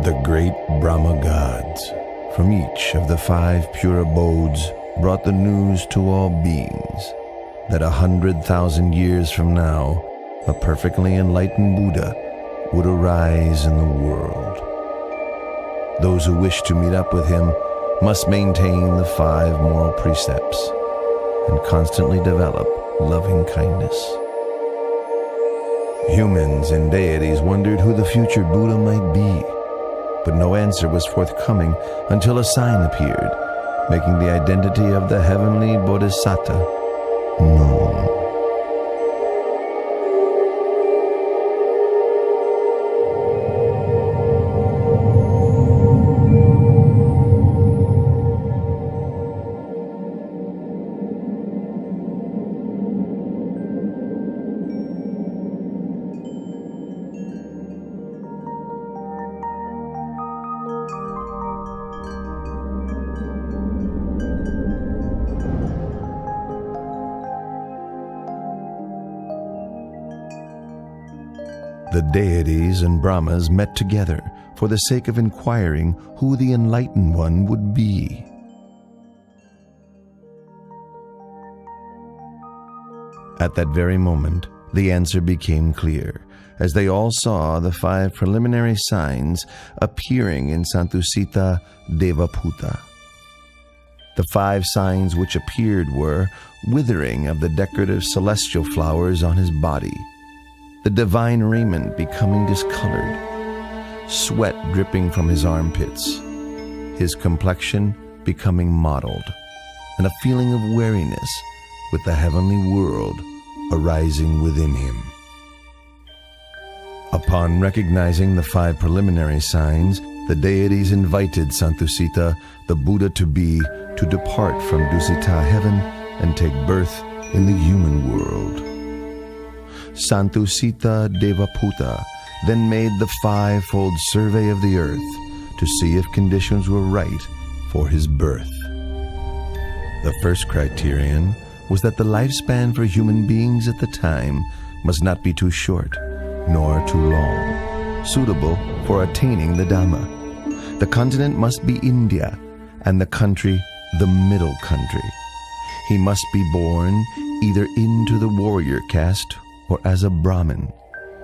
The great Brahma gods, from each of the 5 pure abodes, brought the news to all beings that 100,000 years from now, a perfectly enlightened Buddha would arise in the world. Those who wish to meet up with him must maintain the 5 moral precepts and constantly develop loving kindness. Humans and deities wondered who the future Buddha might be, but no answer was forthcoming until a sign appeared, making the identity of the heavenly Bodhisattva known. The deities and Brahmas met together for the sake of inquiring who the enlightened one would be. At that very moment, the answer became clear, as they all saw the 5 preliminary signs appearing in Santussita Devaputta. The 5 signs which appeared were withering of the decorative celestial flowers on his body, the divine raiment becoming discolored, sweat dripping from his armpits, his complexion becoming mottled, and a feeling of weariness with the heavenly world arising within him. Upon recognizing the 5 preliminary signs, the deities invited Santussita, the Buddha to depart from Dusita heaven and take birth in the human world. Santussita Devaputta then made the 5-fold survey of the earth to see if conditions were right for his birth. The first criterion was that the lifespan for human beings at the time must not be too short nor too long, suitable for attaining the Dhamma. The continent must be India, and the country the middle country. He must be born either into the warrior caste or as a Brahmin,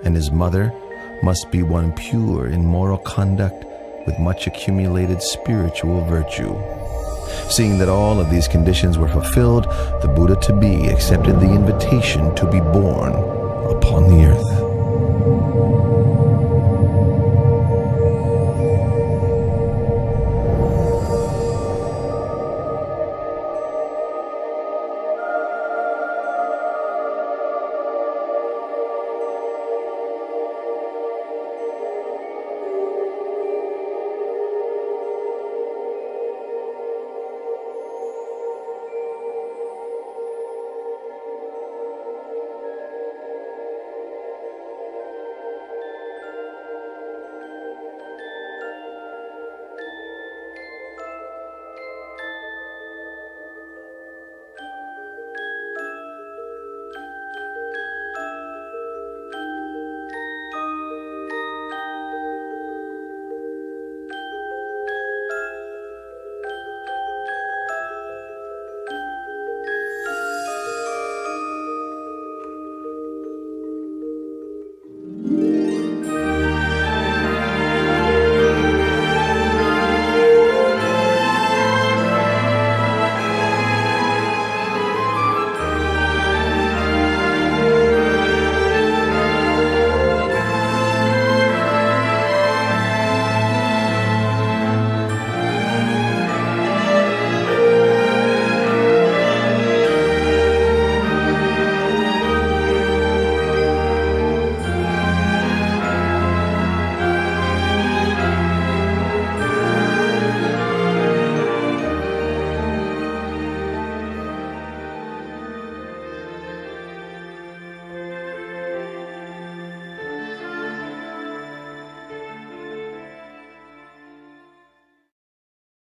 and his mother must be one pure in moral conduct with much accumulated spiritual virtue. Seeing that all of these conditions were fulfilled, the Buddha-to-be accepted the invitation to be born upon the earth.